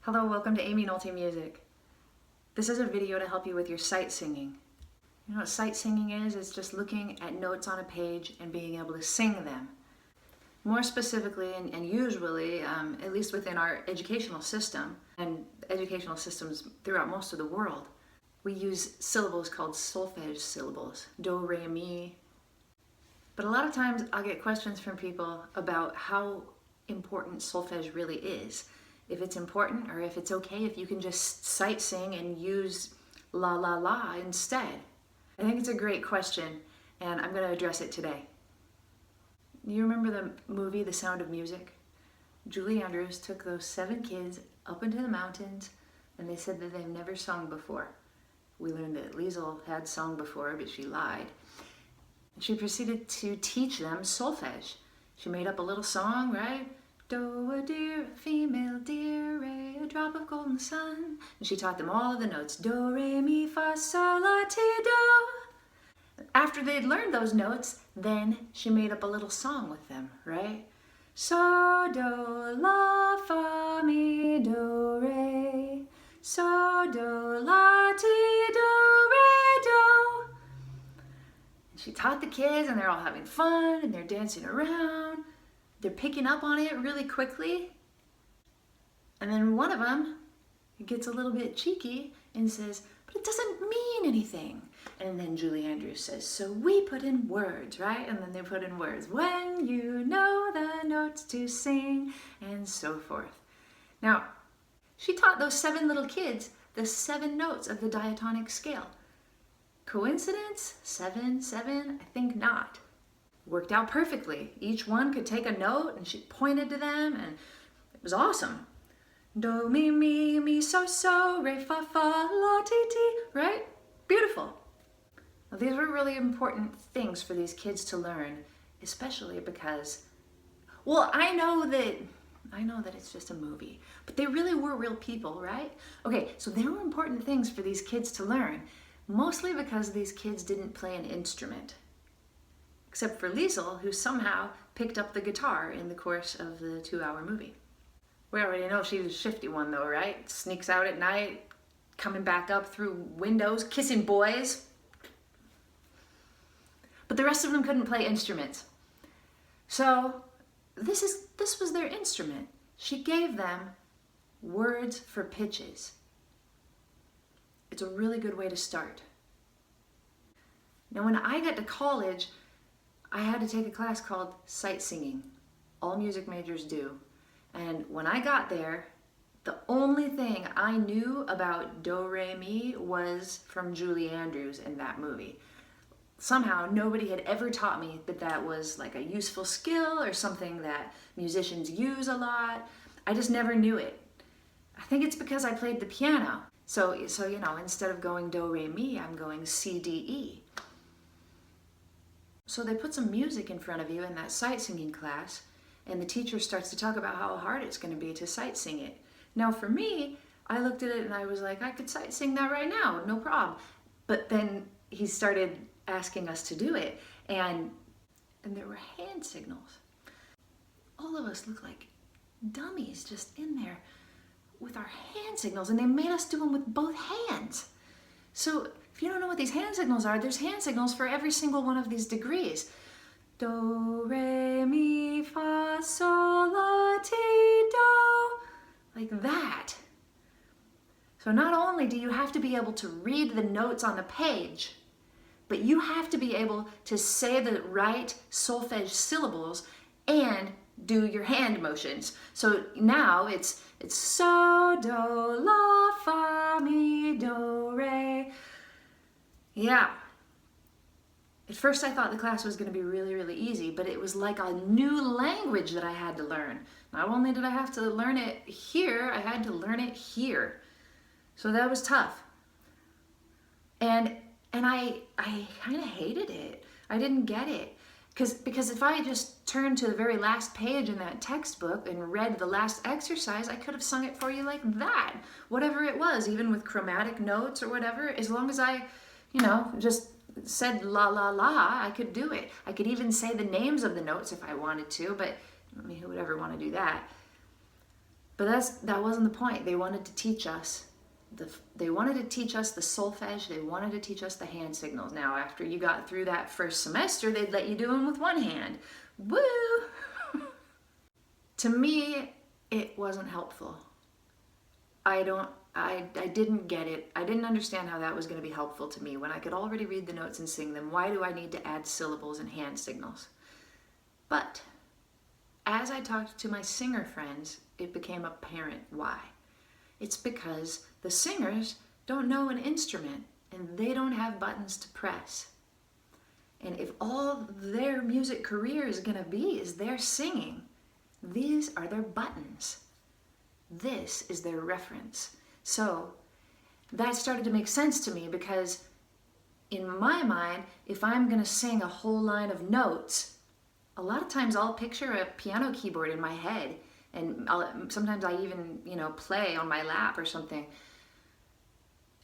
Hello, welcome to Aimee Nolte Music. This is a video to help you with your sight singing. You know what sight singing is? It's just looking at notes on a page and being able to sing them. More specifically and usually, at least within our educational system and educational systems throughout most of the world, we use syllables called solfege syllables, do, re, mi. But a lot of times I'll get questions from people about how important solfege really is. If it's important or if it's okay if you can just sight sing and use la la la instead. I think it's a great question and I'm going to address it today. You remember the movie The Sound of Music? Julie Andrews took those 7 kids up into the mountains and they said that they've never sung before. We learned that Liesl had sung before, but she lied. And she proceeded to teach them solfege. She made up a little song, right? Do, a deer, a female deer, re, a drop of golden sun. And she taught them all of the notes. Do, re, mi, fa, sol, la, ti, do. After they'd learned those notes, then she made up a little song with them, right? So, do, la, fa, mi, do, re. So, do, la, ti, do, re, do. And she taught the kids and they're all having fun and they're dancing around. They're picking up on it really quickly. And then one of them gets a little bit cheeky and says, but it doesn't mean anything. And then Julie Andrews says, so we put in words, right? And then they put in words, when you know the notes to sing, and so forth. Now, she taught those 7 little kids the 7 notes of the diatonic scale. Coincidence? 7, 7? I think not. Worked out perfectly. Each one could take a note and she pointed to them and it was awesome. Do, mi, mi, mi, so, so, re, fa, fa, la, ti, ti, right? Beautiful. Now, these were really important things for these kids to learn, especially because, well, I know that it's just a movie, but they really were real people, right? Okay, so there were important things for these kids to learn, mostly because these kids didn't play an instrument. Except for Liesl, who somehow picked up the guitar in the course of the 2-hour movie. We already know she's a shifty one though, right? Sneaks out at night, coming back up through windows, kissing boys. But the rest of them couldn't play instruments. So this was their instrument. She gave them words for pitches. It's a really good way to start. Now when I got to college, I had to take a class called sight singing. All music majors do. And when I got there, the only thing I knew about do, re, mi was from Julie Andrews in that movie. Somehow nobody had ever taught me that that was like a useful skill or something that musicians use a lot. I just never knew it. I think it's because I played the piano. So you know, instead of going do, re, mi, I'm going C, D, E. So they put some music in front of you in that sight singing class, and the teacher starts to talk about how hard it's going to be to sight sing it. Now for me, I looked at it and I was like, I could sight sing that right now, no problem. But then he started asking us to do it, and there were hand signals. All of us looked like dummies just in there with our hand signals, and they made us do them with both hands. So if you don't know what these hand signals are, there's hand signals for every single one of these degrees. Do, re, mi, fa, sol, la, ti, do. Like that. So not only do you have to be able to read the notes on the page, but you have to be able to say the right solfege syllables and do your hand motions. So now it's so, do, la, fa, mi, do, re. Yeah. At first I thought the class was going to be really, really easy, but it was like a new language that I had to learn. Not only did I have to learn it here, I had to learn it here. So that was tough. And I kind of hated it. I didn't get it. Because if I just turned to the very last page in that textbook and read the last exercise, I could have sung it for you like that. Whatever it was, even with chromatic notes or whatever, as long as I, you know, just said la la la, I could do it. I could even say the names of the notes if I wanted to, but I mean, who would ever want to do that? But that wasn't the point. They wanted to teach us they wanted to teach us the solfege. They wanted to teach us the hand signals. Now, after you got through that first semester, they'd let you do them with one hand. Woo! To me, it wasn't helpful. I didn't get it. I didn't understand how that was going to be helpful to me when I could already read the notes and sing them. Why do I need to add syllables and hand signals? But as I talked to my singer friends, it became apparent why. It's because the singers don't know an instrument and they don't have buttons to press. And if all their music career is going to be is their singing, these are their buttons. This is their reference. So that started to make sense to me, because in my mind, if I'm going to sing a whole line of notes, a lot of times I'll picture a piano keyboard in my head, and sometimes I even, play on my lap or something.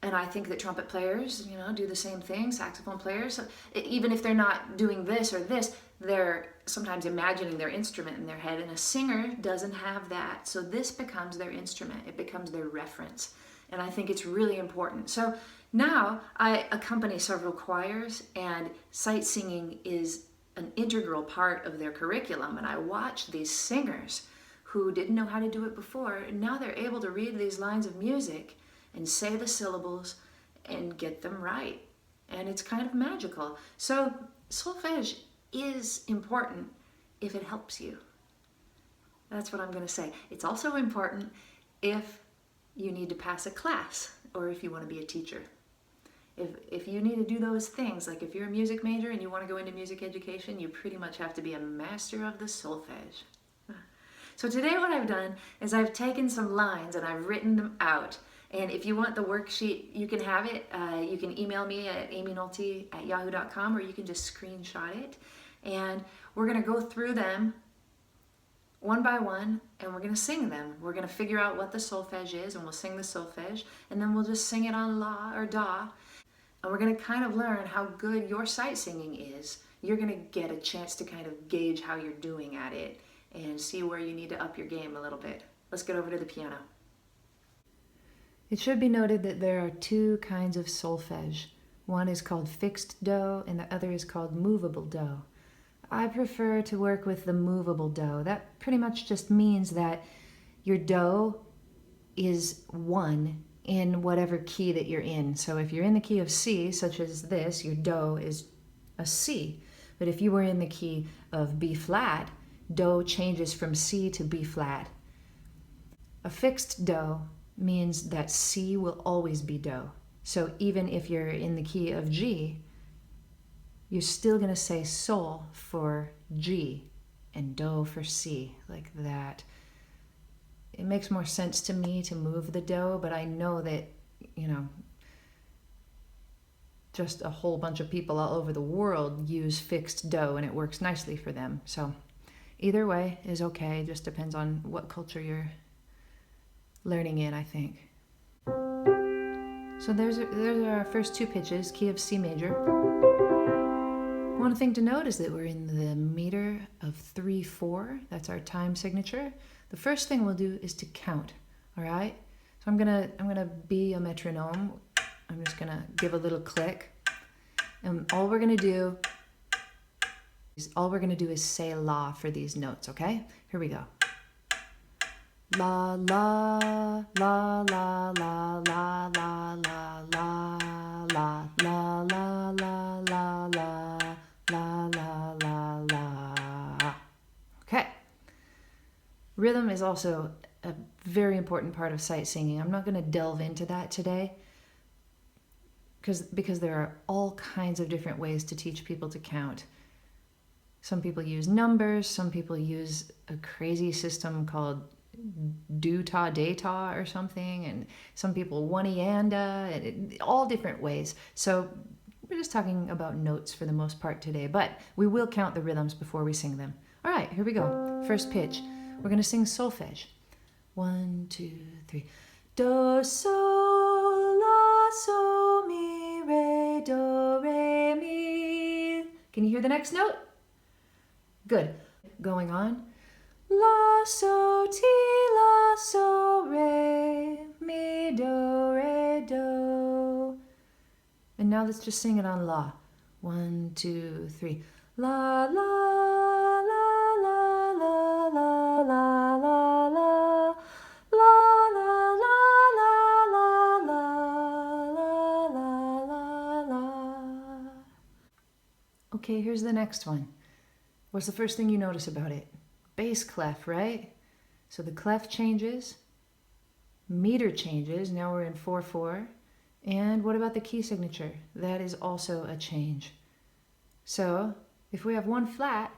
And I think that trumpet players, do the same thing, saxophone players. So even if they're not doing this or this, they're sometimes imagining their instrument in their head, and a singer doesn't have that. So this becomes their instrument. It becomes their reference. And I think it's really important. So now I accompany several choirs, and sight singing is an integral part of their curriculum. And I watch these singers who didn't know how to do it before, and now they're able to read these lines of music and say the syllables and get them right. And it's kind of magical. So solfege is important if it helps you. That's what I'm going to say. It's also important if you need to pass a class, or if you want to be a teacher. If you need to do those things, like if you're a music major and you want to go into music education, you pretty much have to be a master of the solfege. So today what I've done is I've taken some lines and I've written them out. And if you want the worksheet, you can have it. You can email me at aimeenolte@yahoo.com, or you can just screenshot it. And we're going to go through them one by one, and we're going to sing them. We're going to figure out what the solfege is, and we'll sing the solfege, and then we'll just sing it on la or da. And we're going to kind of learn how good your sight singing is. You're going to get a chance to kind of gauge how you're doing at it and see where you need to up your game a little bit. Let's get over to the piano. It should be noted that there are two kinds of solfege. One is called fixed do, and the other is called movable do. I prefer to work with the movable do. That pretty much just means that your do is one in whatever key that you're in. So if you're in the key of C, such as this, your do is a C. But if you were in the key of B flat, do changes from C to B flat. A fixed do means that C will always be do. So even if you're in the key of G, you're still going to say sol for G and do for C, like that. It makes more sense to me to move the do, but I know that, just a whole bunch of people all over the world use fixed do, and it works nicely for them. So either way is okay. It just depends on what culture you're learning in, I think. So there's our first two pitches, key of C major. One thing to note is that we're in the meter of 3/4. That's our time signature. The first thing we'll do is to count, all right? So I'm gonna be a metronome. I'm just gonna give a little click. And all we're gonna do is say la for these notes, okay? Here we go. La la la la la la la la la la la la la la la la la. Okay. Rhythm is also a very important part of sight singing. I'm not going to delve into that today because there are all kinds of different ways to teach people to count. Some people use numbers, some people use a crazy system called do-ta, de-ta or something, and some people one-ianda, and all different ways. So we're just talking about notes for the most part today, but we will count the rhythms before we sing them. All right, here we go. First pitch. We're going to sing solfege. 1, 2, 3. Do, sol, la, so, mi, re, do, re, mi. Can you hear the next note? Good. Going on. La, so, ti, la, so, re, mi, do, re, do. And now let's just sing it on la. 1, 2, 3. La, la, la, la, la, la, la, la, la. La, la, la, la, la, la, la, la, la. Okay, here's the next one. What's the first thing you notice about it? Bass clef, right? So the clef changes, meter changes, now we're in 4/4. And what about the key signature? That is also a change. So if we have one flat,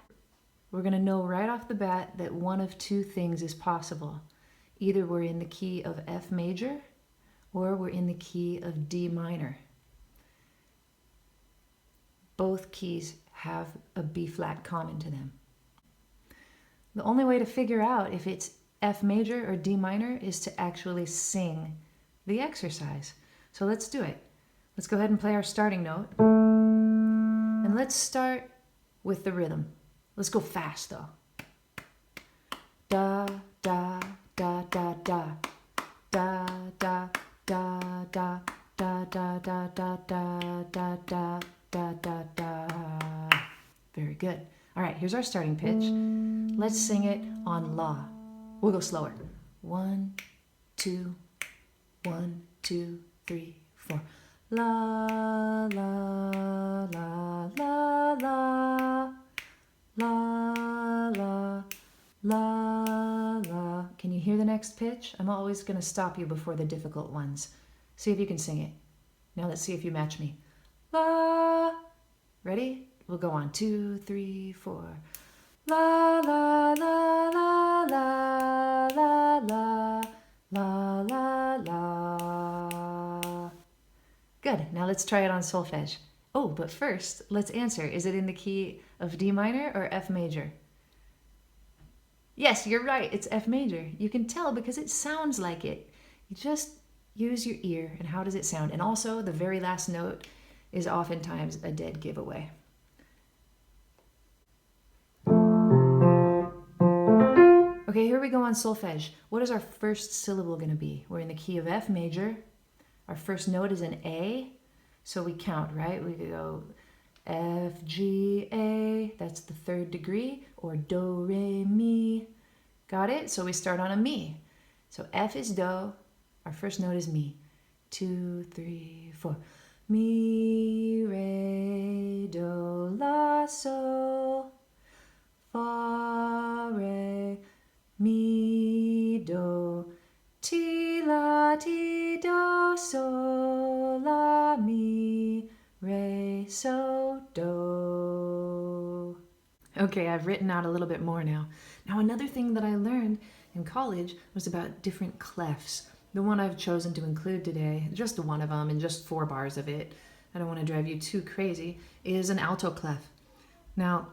we're going to know right off the bat that one of two things is possible. Either we're in the key of F major or we're in the key of D minor. Both keys have a B flat common to them. The only way to figure out if it's F major or D minor is to actually sing the exercise. So let's do it. Let's go ahead and play our starting note. And let's start with the rhythm. Let's go fast though. Da, da, da, da, da. Da, da, da, da, da, da, da, da, da, da, da, da, da, da. Very good. All right, here's our starting pitch. Let's sing it on la. We'll go slower. 1, 2, 1, 2, 3, 4. La, la, la, la, la. La, la, la, la. Can you hear the next pitch? I'm always going to stop you before the difficult ones. See if you can sing it. Now let's see if you match me. La. Ready? We'll go on. 2, 3, 4. La, la, la, la, la, la, la, la, la, la. Good. Now let's try it on solfege. Oh, but first, let's answer. Is it in the key of D minor or F major? Yes, you're right. It's F major. You can tell because it sounds like it. You just use your ear and how does it sound? And also, the very last note is oftentimes a dead giveaway. Okay, here we go on solfege. What is our first syllable going to be? We're in the key of F major. Our first note is an A. So we count, right? We go F, G, A, that's the third degree, or do, re, mi. Got it? So we start on a mi. So F is do, our first note is mi. 2, 3, 4. Mi, re, do, la, sol, fa, re, mi, do, ti, la, ti, do, sol, la, mi, re, so, do. Okay, I've written out a little bit more now. Now, another thing that I learned in college was about different clefs. The one I've chosen to include today, just one of them and just 4 bars of it, I don't want to drive you too crazy, is an alto clef. Now,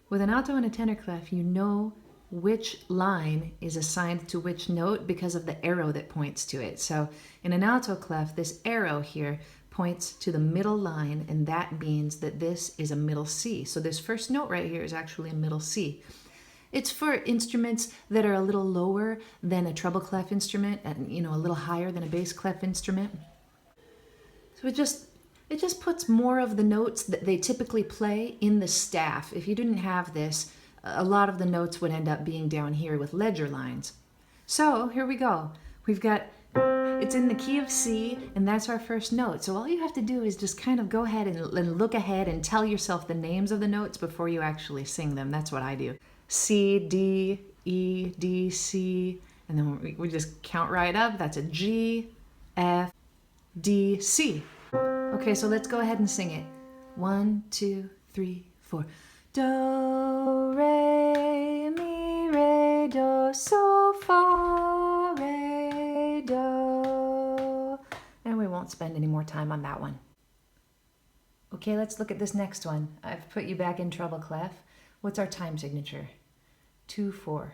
with an alto and a tenor clef, you know which line is assigned to which note because of the arrow that points to it. So in an alto clef, this arrow here points to the middle line, and that means that this is a middle C. So this first note right here is actually a middle C. It's for instruments that are a little lower than a treble clef instrument and, you know, a little higher than a bass clef instrument. So it just puts more of the notes that they typically play in the staff. If you didn't have this, a lot of the notes would end up being down here with ledger lines. So here we go. We've got, it's in the key of C, and that's our first note. So all you have to do is just kind of go ahead and look ahead and tell yourself the names of the notes before you actually sing them. That's what I do. C, D, E, D, C, and then we just count right up. That's a G, F, D, C. Okay, so let's go ahead and sing it. 1, 2, 3, 4. Do, re, mi, re, do, so, fa, re, do. And we won't spend any more time on that one. Okay, let's look at this next one. I've put you back in treble clef. What's our time signature? 2, 4.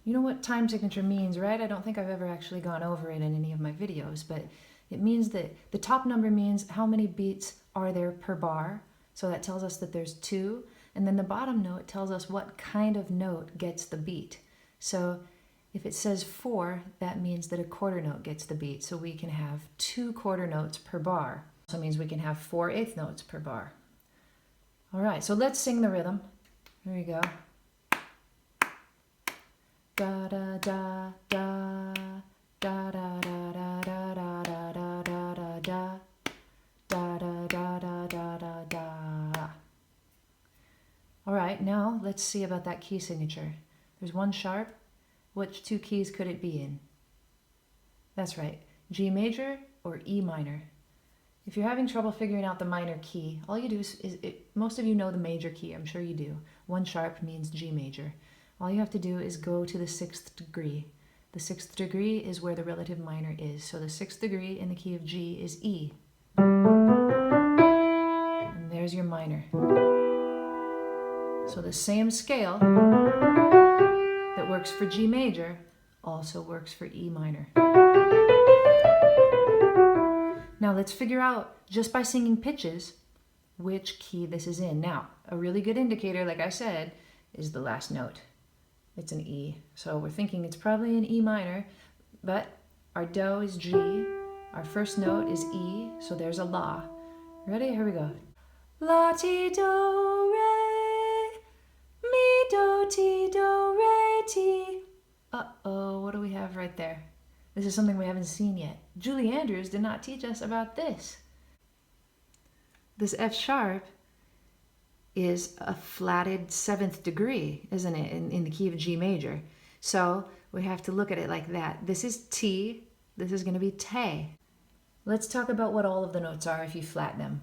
You know what time signature means, right? I don't think I've ever actually gone over it in any of my videos, but it means that the top number means how many beats are there per bar. So that tells us that there's 2. And then the bottom note tells us what kind of note gets the beat. So if it says 4, that means that a quarter note gets the beat. So we can have 2 quarter notes per bar. So it means we can have 4 eighth notes per bar. All right, so let's sing the rhythm. Here we go. Da da da da da da da da da da da da da da da da da da da da. All right, now let's see about that key signature. There's 1 sharp. Which 2 keys could it be in? That's right, G major or E minor. If you're having trouble figuring out the minor key, all you do is most of you know the major key, I'm sure you do. 1 sharp means G major. All you have to do is go to the 6th degree. The 6th degree is where the relative minor is. So the 6th degree in the key of G is E. And there's your minor. So the same scale that works for G major also works for E minor. Now let's figure out, just by singing pitches, which key this is in. Now, a really good indicator, like I said, is the last note. It's an E. So we're thinking it's probably an E minor, but our do is G, our first note is E, so there's a la. Ready? Here we go. La, ti, do, re, mi, do, ti, do, re, ti. Uh-oh, what do we have right there? This is something we haven't seen yet. Julie Andrews did not teach us about this. This F sharp is a flatted 7th degree, isn't it, in the key of G major. So we have to look at it like that. This is T, this is going to be te. Let's talk about what all of the notes are if you flat them.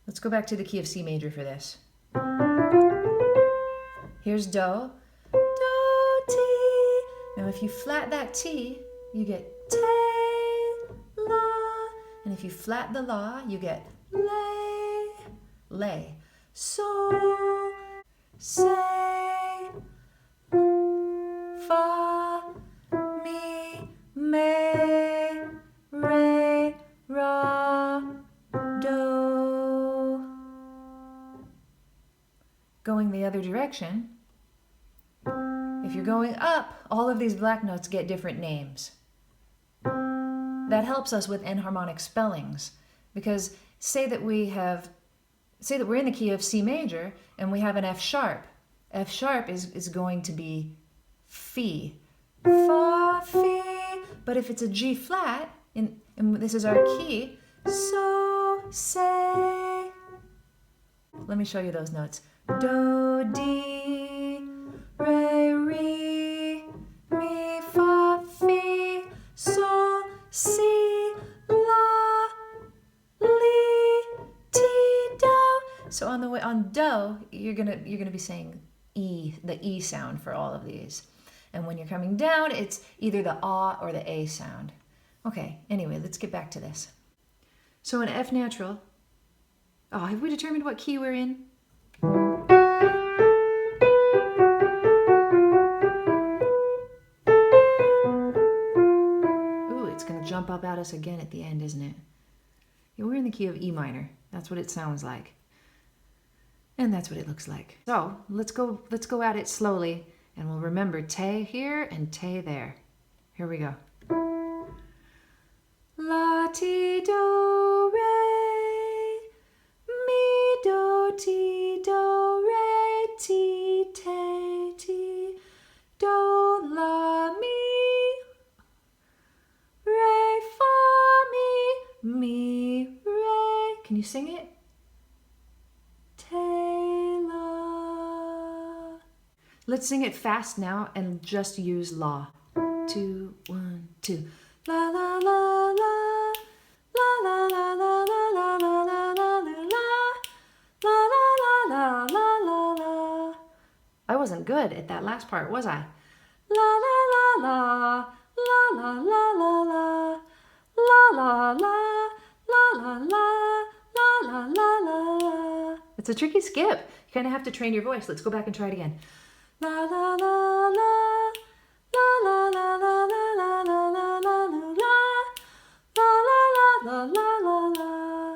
Let's go back to the key of C major for this. Here's do, do, ti. Now if you flat that T, you get te, la. And if you flat the la, you get lay, lay. So, say, fa, mi, me, re, ra, do. Going the other direction, if you're going up, all of these black notes get different names. That helps us with enharmonic spellings, because say that we're in the key of C major and we have an F sharp. F sharp is going to be Fi, Fa, Fi. But if it's a G flat, and this is our key, so, say. Let me show you those notes. Do, di, re, re, mi, fa, fi, sol, si, la, li, ti, do. So on the way on do, you're gonna be saying E, the E sound for all of these. And when you're coming down, it's either the ah or the a sound. Okay, anyway, let's get back to this. So in F natural, have we determined what key we're in? Jump up at us again at the end, isn't it? Yeah, we're in the key of E minor. That's what it sounds like. And that's what it looks like. So let's go at it slowly, and we'll remember te here and te there. Here we go. La, ti, do, re, mi, do, ti, do, re, ti, te, ti, do, la, mi, re, fa, mi, re. Can you sing it? Te, la. Let's sing it fast now and just use la. 2, 1, 2. La, la, la, la. La, la, la, la, la, la, la, la, la, la, la, la, la, la, la, la. I wasn't good at that last part, was I? La, la, la, la. La, la, la, la, la. La, la, la, la, la, la, la, la, la, la. It's a tricky skip. You kind of have to train your voice. Let's go back and try it again. La, la, la, la. La, la, la, la, la, la, la, la, la, la, la. La, la, la, la, la, la.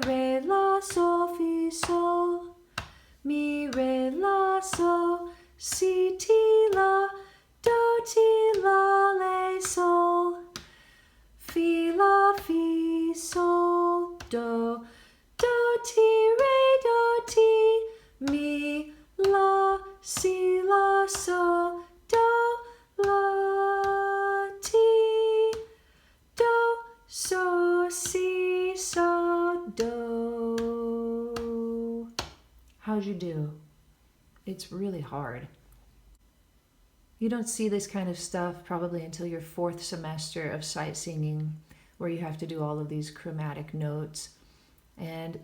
si, ti, la, do, ti, la, le, sol, fi, la, fi, sol, do, do, ti, re, do, ti, mi, la, si, la, sol, do, la, ti, do, so, si, so, do. How'd you do? It's really hard. You don't see this kind of stuff probably until your 4th semester of sight singing, where you have to do all of these chromatic notes. And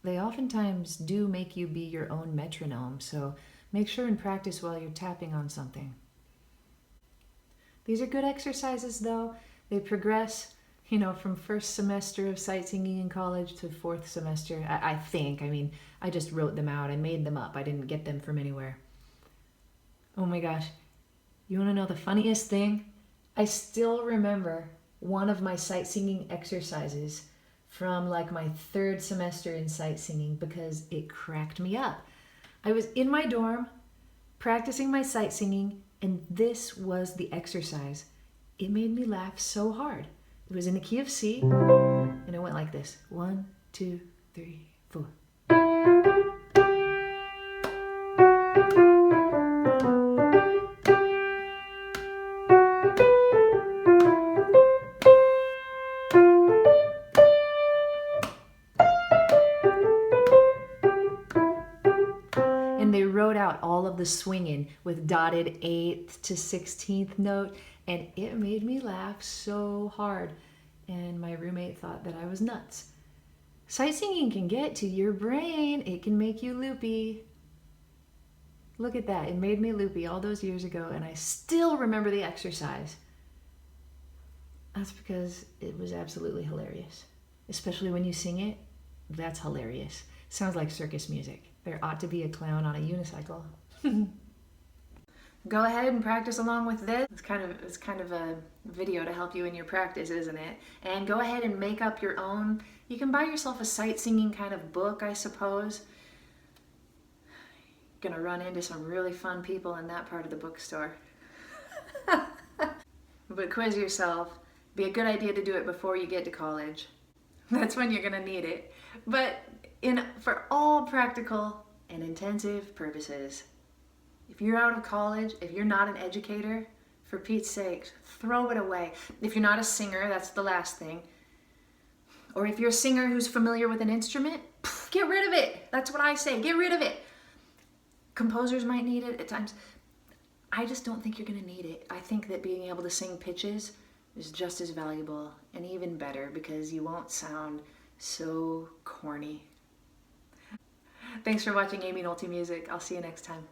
they oftentimes do make you be your own metronome, so make sure and practice while you're tapping on something. These are good exercises though. They progress, from 1st semester of sight singing in college to 4th semester, I think. I mean, I just wrote them out. I made them up. I didn't get them from anywhere. Oh my gosh. You want to know the funniest thing? I still remember one of my sight singing exercises from like my 3rd semester in sight singing because it cracked me up. I was in my dorm practicing my sight singing, and this was the exercise. It made me laugh so hard. It was in the key of C, and it went like this. 1, 2, 3, 4. And they wrote out all of the swinging with dotted 8th to 16th note, and it made me laugh so hard. And my roommate thought that I was nuts. Sight singing can get to your brain. It can make you loopy. Look at that. It made me loopy all those years ago, and I still remember the exercise. That's because it was absolutely hilarious. Especially when you sing it, that's hilarious. Sounds like circus music. There ought to be a clown on a unicycle. Go ahead and practice along with this. It's kind of a video to help you in your practice, isn't it? And go ahead and make up your own. You can buy yourself a sight singing kind of book, I suppose. You're gonna run into some really fun people in that part of the bookstore. But quiz yourself. Be a good idea to do it before you get to college. That's when you're gonna need it. But for all practical and intensive purposes, if you're out of college, if you're not an educator, for Pete's sake, throw it away. If you're not a singer, that's the last thing. Or if you're a singer who's familiar with an instrument, get rid of it. That's what I say, get rid of it. Composers might need it at times. I just don't think you're gonna need it. I think that being able to sing pitches is just as valuable and even better because you won't sound so corny. Thanks for watching Aimee Nolte Music. I'll see you next time.